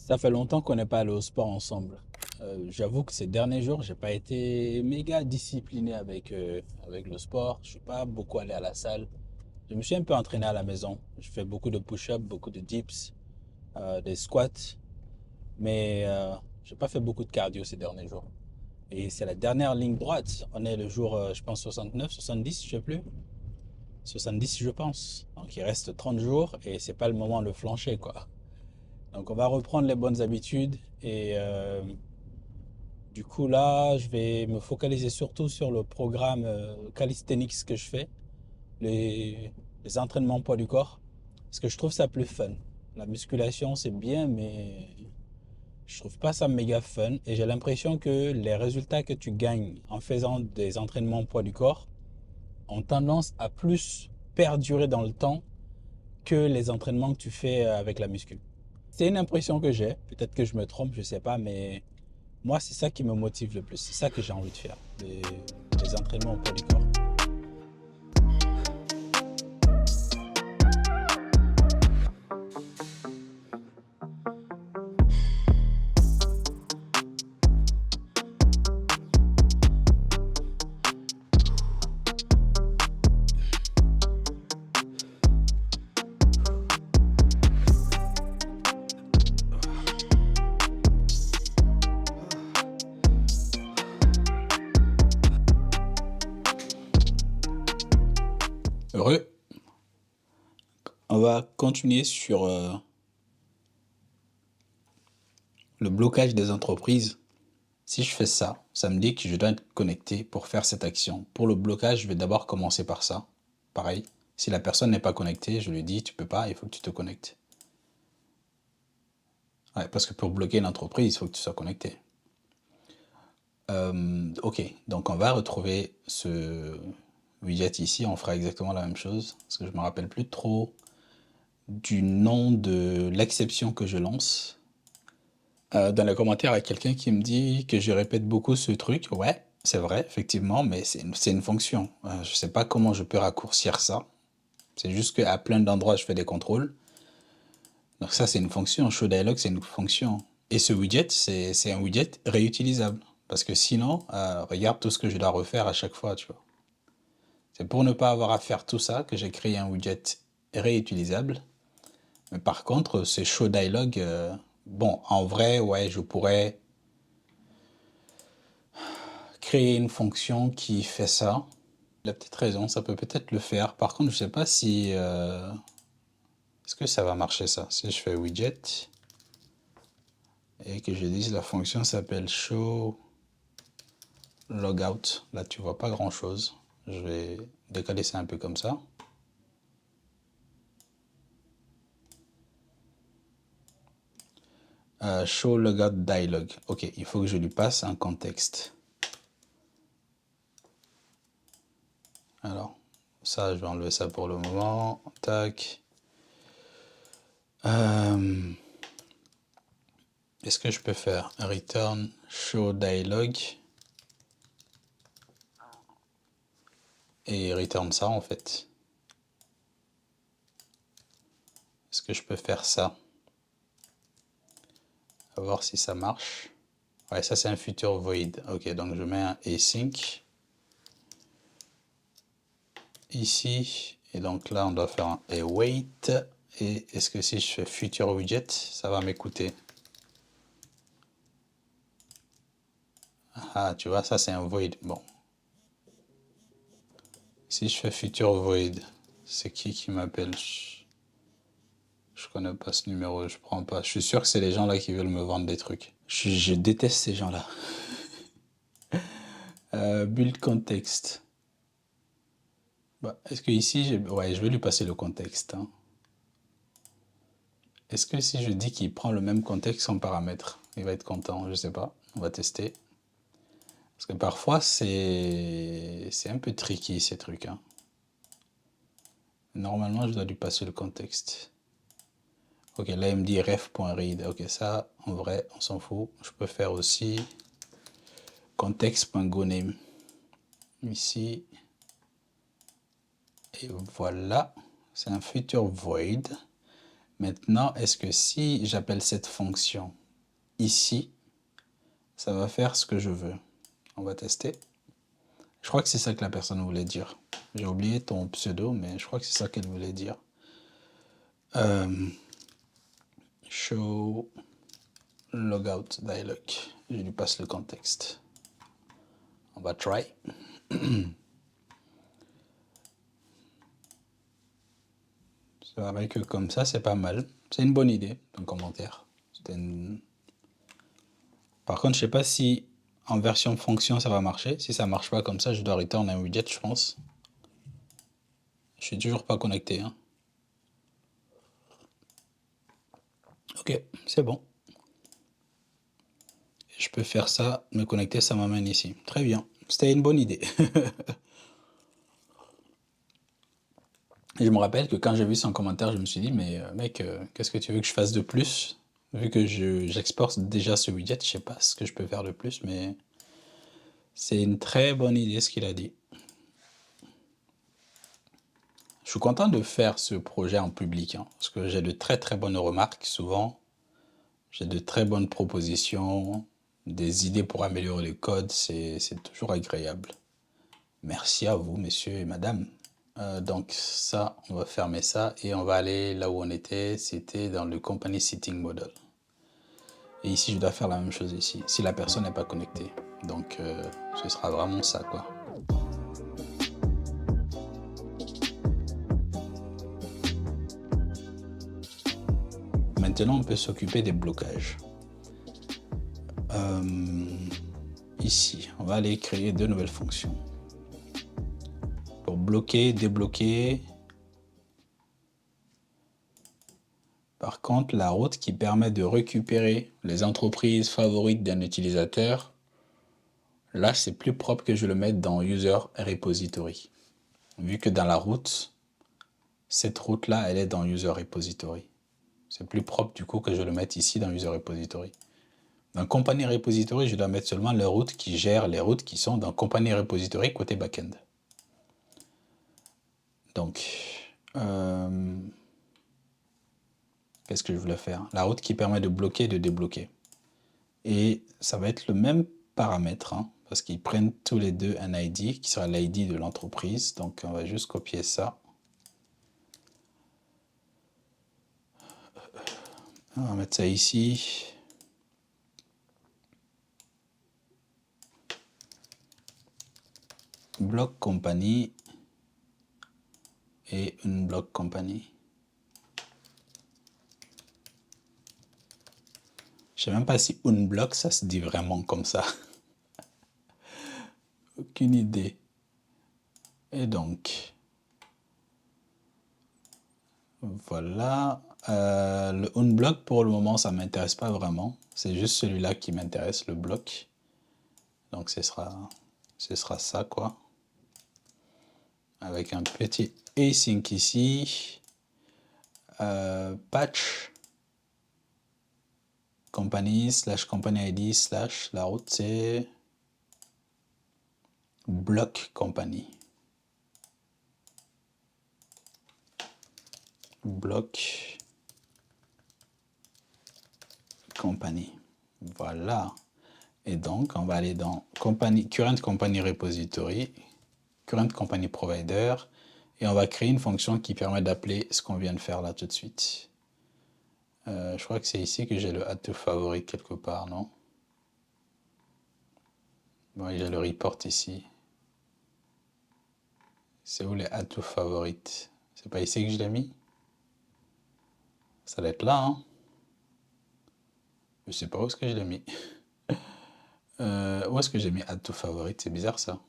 Ça fait longtemps qu'on n'est pas allé au sport ensemble. J'avoue que ces derniers jours, j'ai pas été méga discipliné avec le sport. Je suis pas beaucoup allé à la salle. Je me suis un peu entraîné à la maison. Je fais beaucoup de push-ups, beaucoup de dips, des squats, mais j'ai pas fait beaucoup de cardio ces derniers jours. Et c'est la dernière ligne droite. On est le jour, je pense, 69, 70, je sais plus. 70, je pense. Donc il reste 30 jours et c'est pas le moment de flancher, quoi. Donc on va reprendre les bonnes habitudes et du coup là, je vais me focaliser surtout sur le programme calisthenics que je fais, les entraînements poids du corps, parce que je trouve ça plus fun. La musculation c'est bien, mais je trouve pas ça méga fun et j'ai l'impression que les résultats que tu gagnes en faisant des entraînements poids du corps ont tendance à plus perdurer dans le temps que les entraînements que tu fais avec la muscu. C'est une impression que j'ai, peut-être que je me trompe, je sais pas, mais moi, c'est ça qui me motive le plus. C'est ça que j'ai envie de faire. Les entraînements au poids du corps. Heureux. On va continuer sur le blocage des entreprises. Si je fais ça, ça me dit que je dois être connecté pour faire cette action. Pour le blocage, je vais d'abord commencer par ça. Pareil. Si la personne n'est pas connectée, je lui dis, tu peux pas, il faut que tu te connectes. Ouais, parce que pour bloquer une entreprise, il faut que tu sois connecté. Ok, donc on va retrouver ce widget ici. On fera exactement la même chose. Parce que je me rappelle plus trop du nom de l'exception que je lance. Dans les commentaires, il y a quelqu'un qui me dit que je répète beaucoup ce truc. Ouais, c'est vrai, effectivement, mais c'est une fonction. Je sais pas comment je peux raccourcir ça. C'est juste qu'à plein d'endroits, je fais des contrôles. Donc ça, c'est une fonction. Show dialog, c'est une fonction. Et ce widget, c'est un widget réutilisable. Parce que sinon, regarde tout ce que je dois refaire à chaque fois, tu vois. C'est pour ne pas avoir à faire tout ça que j'ai créé un widget réutilisable. Mais par contre, ce show dialog, bon, en vrai, ouais, je pourrais créer une fonction qui fait ça. Il a peut-être raison, ça peut peut-être le faire. Par contre, je sais pas si... est-ce que ça va marcher ça? Si je fais widget et que je dise la fonction s'appelle show logout. Là, tu vois pas grand-chose. Je vais décaler ça un peu comme ça. Show logout dialog. Ok, il faut que je lui passe un contexte. Alors, ça, je vais enlever ça pour le moment. Tac. Est-ce que je peux faire un return show dialog et return ça en fait? Est-ce que je peux faire ça? On va voir si ça marche. Ouais, ça c'est un future void. Ok, donc je mets un async ici. Et donc là, on doit faire un await. Et est-ce que si je fais future widget, ça va m'écouter? Ah, tu vois, ça c'est un void. Bon. Si je fais future void, c'est qui m'appelle? Je connais pas ce numéro, je prends pas. Je suis sûr que c'est les gens là qui veulent me vendre des trucs. Je déteste ces gens-là. Build context. Bah, est-ce que ici, ouais, je vais lui passer le contexte, hein. Est-ce que si je dis qu'il prend le même contexte en paramètre, il va être content? Je sais pas. On va tester. Parce que parfois, c'est un peu tricky ces trucs, hein. Normalement, je dois lui passer le contexte. Ok, là, il me dit ref.read. Ok, ça, en vrai, on s'en fout. Je peux faire aussi context.goname. Ici. Et voilà. C'est un future void. Maintenant, est-ce que si j'appelle cette fonction ici, ça va faire ce que je veux? On va tester. Je crois que c'est ça que la personne voulait dire. J'ai oublié ton pseudo, mais je crois que c'est ça qu'elle voulait dire. Show logout dialog. Je lui passe le contexte. On va try. C'est vrai que comme ça, c'est pas mal. C'est une bonne idée, ton commentaire. Par contre, je sais pas si en version fonction ça va marcher. Si ça marche pas comme ça, je dois return un widget, je pense. Je suis toujours pas connecté. Hein. Ok, c'est bon. Je peux faire ça, me connecter, ça m'amène ici. Très bien. C'était une bonne idée. Et je me rappelle que quand j'ai vu son commentaire, je me suis dit, mais mec, qu'est-ce que tu veux que je fasse de plus? Vu que j'exporte déjà ce widget, je sais pas ce que je peux faire de plus, mais c'est une très bonne idée ce qu'il a dit. Je suis content de faire ce projet en public, hein, parce que j'ai de très très bonnes remarques souvent. J'ai de très bonnes propositions, des idées pour améliorer le code, c'est toujours agréable. Merci à vous, messieurs et madame. Donc ça, on va fermer ça et on va aller là où on était, c'était dans le Company Sitting Model. Et ici, je dois faire la même chose ici, si la personne n'est pas connectée. Donc ce sera vraiment ça, quoi. Maintenant, on peut s'occuper des blocages. Ici, on va aller créer deux nouvelles fonctions. Pour bloquer, débloquer. Par contre, la route qui permet de récupérer les entreprises favorites d'un utilisateur, là, c'est plus propre que je le mette dans User Repository. Vu que dans la route, cette route-là, elle est dans User Repository. C'est plus propre du coup que je le mette ici dans User Repository. Dans Company Repository, je dois mettre seulement les routes qui gèrent les routes qui sont dans Company Repository côté backend. Donc, qu'est-ce que je voulais faire? La route qui permet de bloquer et de débloquer. Et ça va être le même paramètre, hein, parce qu'ils prennent tous les deux un ID qui sera l'ID de l'entreprise. Donc, on va juste copier ça. On va mettre ça ici. Block company et une block company. Je sais même pas si unblock ça se dit vraiment comme ça. Aucune idée. Et donc, voilà. Le unblock pour le moment ça m'intéresse pas vraiment. C'est juste celui-là qui m'intéresse, le bloc. Donc ce sera ça quoi. Avec un petit async ici. Patch company / company ID / la route c'est block company. Block company. Voilà. Et donc, on va aller dans current company repository, current company provider, et on va créer une fonction qui permet d'appeler ce qu'on vient de faire là tout de suite. Je crois que c'est ici que j'ai le add to favorite quelque part, non? Bon, j'ai le report ici. C'est où les add to favorite? C'est pas ici que je l'ai mis? Ça doit être là, hein? Je sais pas où est-ce que je l'ai mis. Où est-ce que j'ai mis add to favorite? C'est bizarre ça.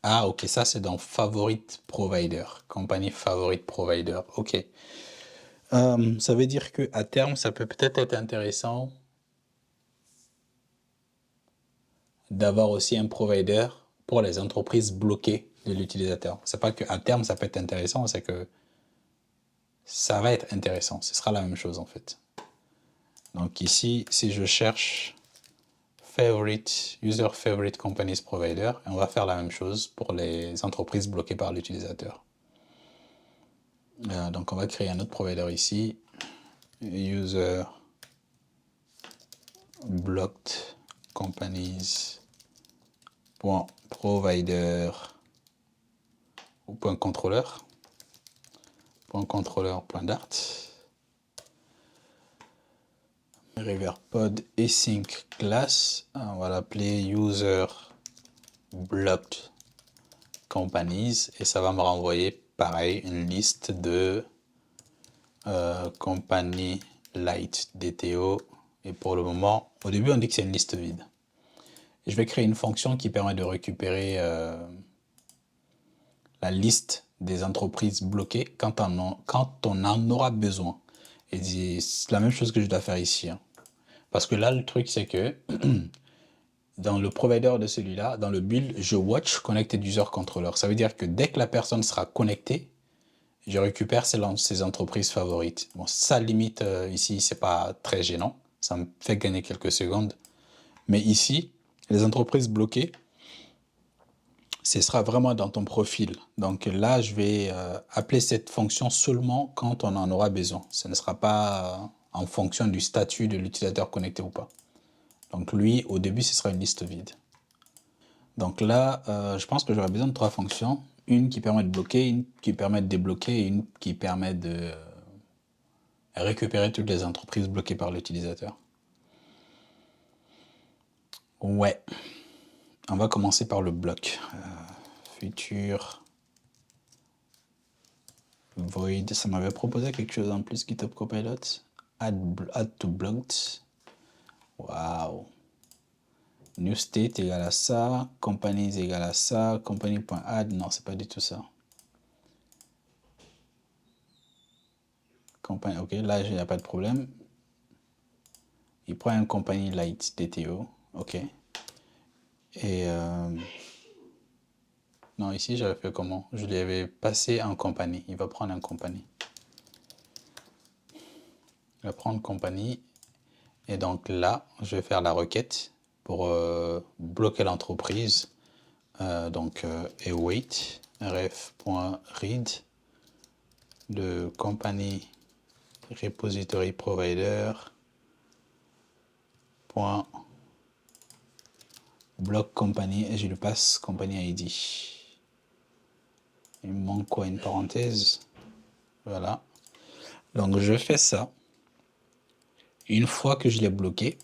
Ah, ok, ça c'est dans Favorite Provider, compagnie Favorite Provider. Ok. Ça veut dire que à terme, ça peut peut-être être intéressant d'avoir aussi un provider pour les entreprises bloquées de l'utilisateur. C'est pas qu'à terme, ça peut être intéressant, c'est que ça va être intéressant. Ce sera la même chose en fait. Donc ici, si je cherche user favorite companies provider. Et on va faire la même chose pour les entreprises bloquées par l'utilisateur. Donc on va créer un autre provider ici. User blocked companies .provider ou .controller .controller.dart reverpod async class, on va l'appeler user blocked companies et ça va me renvoyer pareil une liste de compagnie light DTO. Et pour le moment, au début on dit que c'est une liste vide. Et je vais créer une fonction qui permet de récupérer la liste des entreprises bloquées quand on en aura besoin. Et c'est la même chose que je dois faire ici. Hein. Parce que là, le truc, c'est que dans le provider de celui-là, dans le build, je watch connected user controller. Ça veut dire que dès que la personne sera connectée, je récupère ses entreprises favorites. Bon, ça limite ici, c'est pas très gênant. Ça me fait gagner quelques secondes. Mais ici, les entreprises bloquées, ce sera vraiment dans ton profil. Donc là, je vais appeler cette fonction seulement quand on en aura besoin. Ce ne sera pas en fonction du statut de l'utilisateur connecté ou pas. Donc lui, au début, ce sera une liste vide. Donc là, je pense que j'aurai besoin de 3 fonctions. Une qui permet de bloquer, une qui permet de débloquer et une qui permet de récupérer toutes les entreprises bloquées par l'utilisateur. Ouais. On va commencer par le bloc. Future void. Ça m'avait proposé quelque chose en plus, GitHub Copilot. Add to blocked. Waouh. New state égale à ça. Companies égale à ça. Company.add. Non, c'est pas du tout ça. Company, ok, là, il n'y a pas de problème. Il prend un company light DTO. Ok. Et non, ici, j'avais fait comment? Je lui avais passé en compagnie. Il va prendre un compagnie. Il va prendre compagnie. Et donc là, je vais faire la requête pour bloquer l'entreprise. Donc, await ref.read de company repository provider block company et je lui passe company ID. Il me manque quoi? Une parenthèse. Voilà. Donc je fais ça. Une fois que je l'ai bloqué,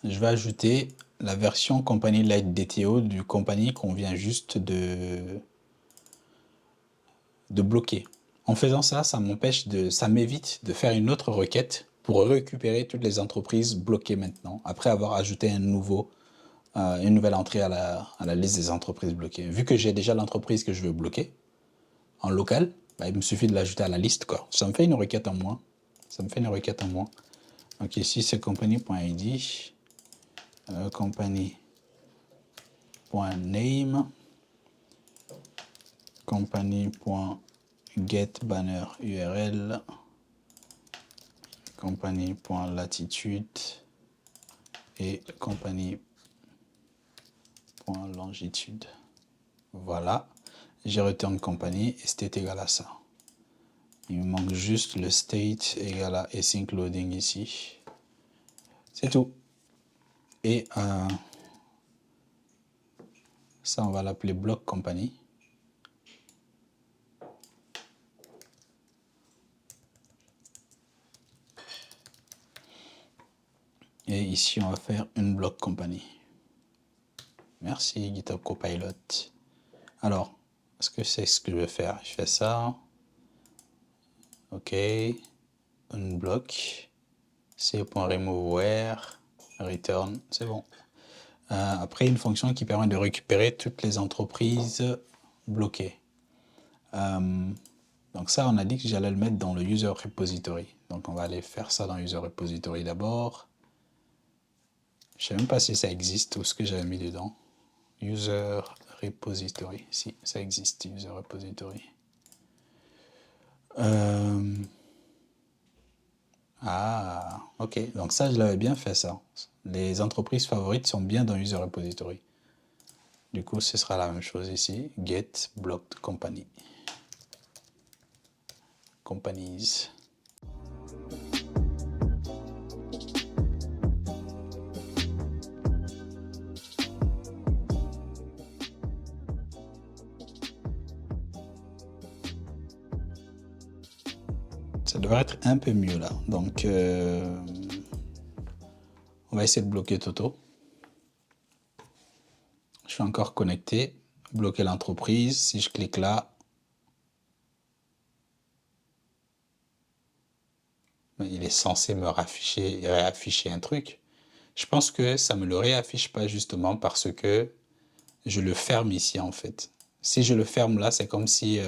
je vais ajouter la version company light DTO du compagnie qu'on vient juste de bloquer. En faisant ça, ça m'évite de faire une autre requête pour récupérer toutes les entreprises bloquées maintenant, après avoir ajouté une nouvelle entrée à la liste des entreprises bloquées. Vu que j'ai déjà l'entreprise que je veux bloquer en local, bah, il me suffit de l'ajouter à la liste, quoi. Ça me fait une requête en moins. Donc ici, c'est company.id, company.name, company.getBanner URL, company.latitude et company.longitude. Voilà, j'ai return company et state égal à ça. Il me manque juste le state égal à async loading ici. C'est tout. Et ça, on va l'appeler block company. Et ici, on va faire une block company. Merci GitHub Copilot. Alors, est-ce que c'est ce que je vais faire? Je fais ça. OK. Unblock. C.removewhere. Return. C'est bon. Après, une fonction qui permet de récupérer toutes les entreprises bloquées. Donc ça, on a dit que j'allais le mettre dans le user repository. Donc on va aller faire ça dans user repository d'abord. Je ne sais même pas si ça existe ou ce que j'avais mis dedans. User repository. Si, ça existe, user repository. Ah, ok. Donc ça, je l'avais bien fait, ça. Les entreprises favorites sont bien dans User Repository. Du coup, ce sera la même chose ici. Get blocked company. Companies. Ça devrait être un peu mieux là. Donc, on va essayer de bloquer Toto. Je suis encore connecté. Bloquer l'entreprise. Si je clique là, il est censé me réafficher un truc. Je pense que ça ne me le réaffiche pas justement parce que je le ferme ici en fait. Si je le ferme là, c'est comme si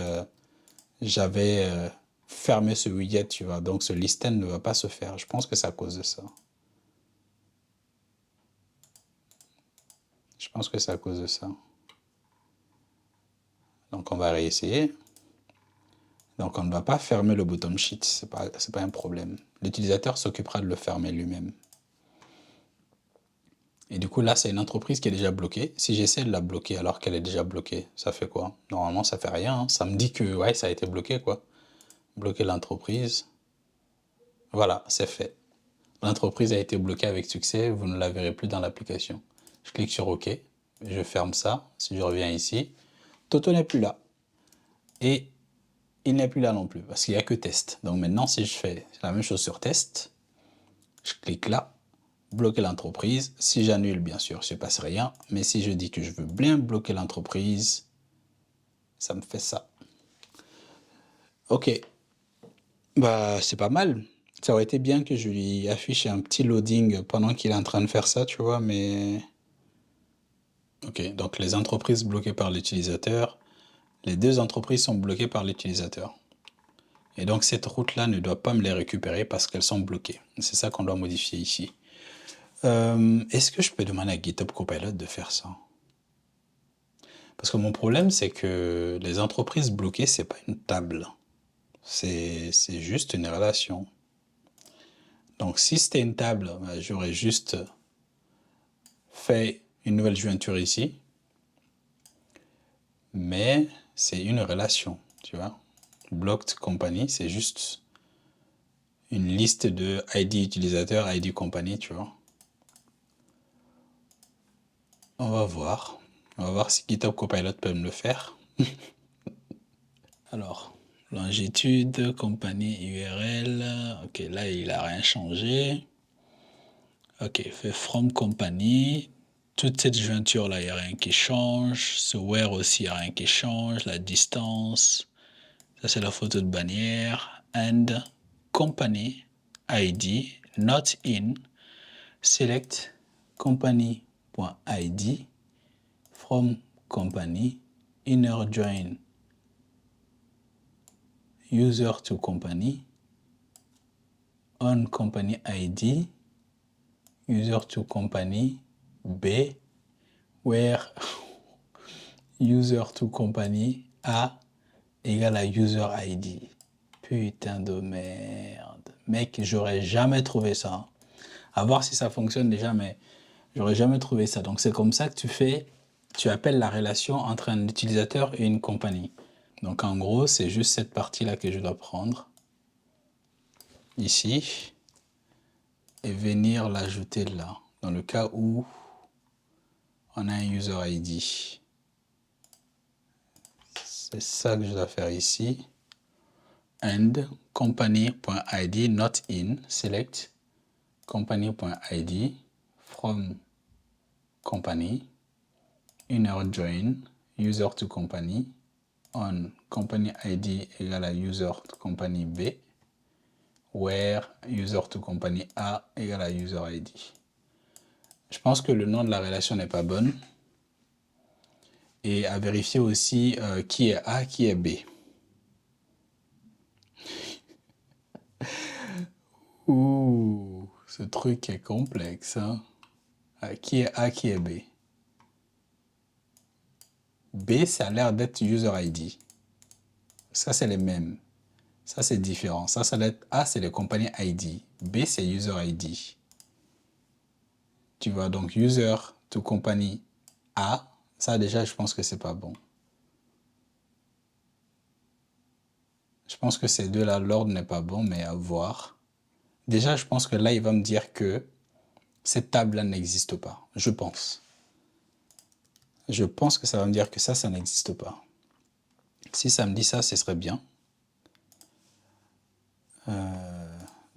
j'avais fermé ce widget, tu vois. Donc ce listen ne va pas se faire. Je pense que c'est à cause de ça. Je pense que c'est à cause de ça. Donc on va réessayer. Donc on ne va pas fermer le bottom sheet, c'est pas un problème. L'utilisateur s'occupera de le fermer lui-même. Et du coup là, c'est une entreprise qui est déjà bloquée. Si j'essaie de la bloquer alors qu'elle est déjà bloquée, ça fait quoi? Normalement, ça fait rien, hein. Ça me dit que ouais, ça a été bloqué quoi. Bloquer l'entreprise. Voilà, c'est fait. L'entreprise a été bloquée avec succès, vous ne la verrez plus dans l'application. Je clique sur OK, je ferme ça. Si je reviens ici, Toto n'est plus là. Et il n'est plus là non plus, parce qu'il n'y a que test. Donc maintenant, si je fais la même chose sur test, je clique là, bloquer l'entreprise. Si j'annule, bien sûr, il ne se passe rien. Mais si je dis que je veux bien bloquer l'entreprise, ça me fait ça. OK. Bah, c'est pas mal. Ça aurait été bien que je lui affiche un petit loading pendant qu'il est en train de faire ça, tu vois, mais... OK, donc les entreprises bloquées par l'utilisateur, les deux entreprises sont bloquées par l'utilisateur. Et donc cette route-là ne doit pas me les récupérer parce qu'elles sont bloquées. C'est ça qu'on doit modifier ici. Est-ce que je peux demander à GitHub Copilot de faire ça? Parce que mon problème, c'est que les entreprises bloquées, c'est pas une table. C'est juste une relation. Donc si c'était une table, bah, j'aurais juste fait une nouvelle jointure ici. Mais c'est une relation, tu vois. Blocked company, c'est juste une liste de ID utilisateur, ID company, tu vois. On va voir. On va voir si GitHub Copilot peut me le faire. Alors, longitude, compagnie URL. Ok, là, il n'a rien changé. Ok, fait from company. Toute cette jointure-là, il n'y a rien qui change. Ce where aussi, il n'y a rien qui change. La distance. Ça, c'est la photo de bannière. And company ID, not in. Select company.id from company. Inner join user to company. On company ID. User to company. B. Where user to company A égale à user ID. Putain de merde. Mec, j'aurais jamais trouvé ça. À voir si ça fonctionne déjà, mais j'aurais jamais trouvé ça. Donc c'est comme ça que tu appelles la relation entre un utilisateur et une compagnie. Donc en gros, c'est juste cette partie-là que je dois prendre. Ici. Et venir l'ajouter là. Dans le cas où on a un user ID. C'est ça que je dois faire ici. And company.id not in. Select company.id from company. Inner join user to company. On company ID égale à user to company B. Where user to company A égale à user ID. Je pense que le nom de la relation n'est pas bonne. Et à vérifier aussi qui est A, qui est B. Ouh, ce truc est complexe. Hein? Qui est A, qui est B? B, ça a l'air d'être user ID. Ça, c'est les mêmes. Ça, c'est différent. Ça doit être A, c'est les compagnies ID. B, c'est user ID. Tu vois, donc user to company A, ça déjà, je pense que c'est pas bon. Je pense que ces deux-là, l'ordre n'est pas bon, mais à voir. Déjà, je pense que là, il va me dire que cette table-là n'existe pas. Je pense. Je pense que ça va me dire que ça n'existe pas. Si ça me dit ça, ce serait bien.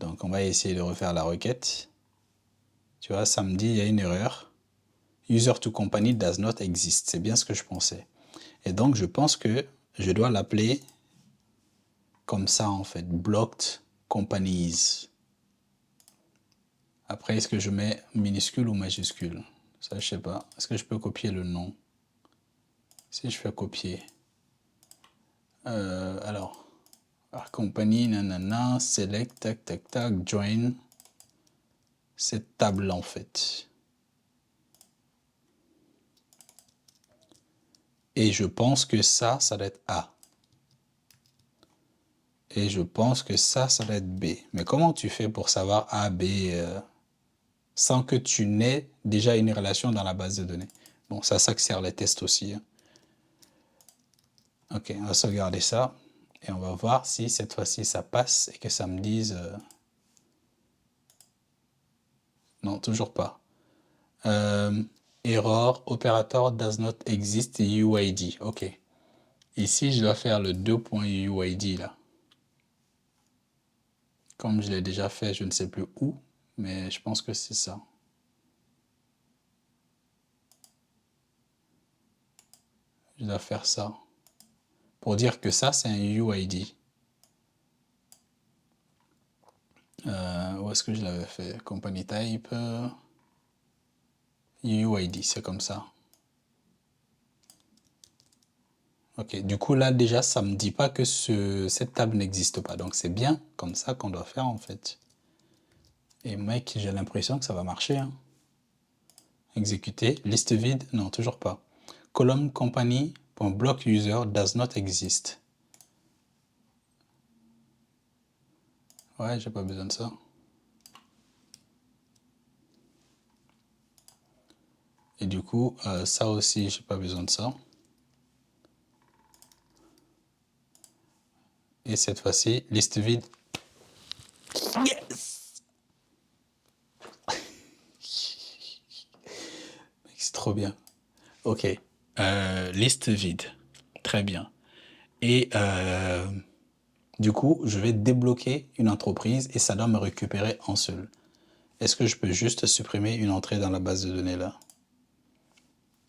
Donc, on va essayer de refaire la requête. Tu vois, ça me dit, il y a une erreur. User to company does not exist. C'est bien ce que je pensais. Et donc, je pense que je dois l'appeler comme ça, en fait. Blocked companies. Après, est-ce que je mets minuscule ou majuscule? Ça, je sais pas. Est-ce que je peux copier le nom? Si je fais copier. Alors, compagnie, nanana, select, tac, tac, tac, join. Cette table en fait. Et je pense que ça doit être A. Et je pense que ça doit être B. Mais comment tu fais pour savoir A, B sans que tu n'aies déjà une relation dans la base de données? Bon, ça que sert les tests aussi. Hein. Ok, on va sauvegarder ça. Et on va voir si cette fois-ci ça passe et que ça me dise... Non, toujours pas. Error, operator does not exist UID. Ok. Ici, je dois faire le 2.UID là. Comme je l'ai déjà fait, je ne sais plus où, mais je pense que c'est ça. Je dois faire ça. Pour dire que ça, c'est un UID. Où est-ce que je l'avais fait? Company type. UID, c'est comme ça. Ok, du coup là déjà, ça me dit pas que cette table n'existe pas. Donc c'est bien comme ça qu'on doit faire en fait. Et mec, j'ai l'impression que ça va marcher. Hein. Exécuter, liste vide, non, toujours pas. Column company.block user does not exist. Ouais, j'ai pas besoin de ça. Et du coup, ça aussi, j'ai pas besoin de ça. Et cette fois-ci, liste vide. Yes! C'est trop bien. Ok. Liste vide. Très bien. Et du coup, je vais débloquer une entreprise et ça doit me récupérer un seul. Est-ce que je peux juste supprimer une entrée dans la base de données là?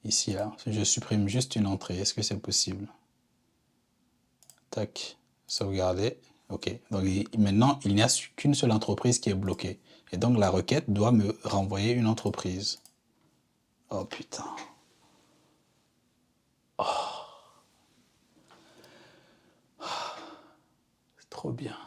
Ici, là. Je supprime juste une entrée. Est-ce que c'est possible? Tac. Sauvegarder. Ok. Donc maintenant, il n'y a qu'une seule entreprise qui est bloquée. Et donc la requête doit me renvoyer une entreprise. Oh putain. C'est trop bien.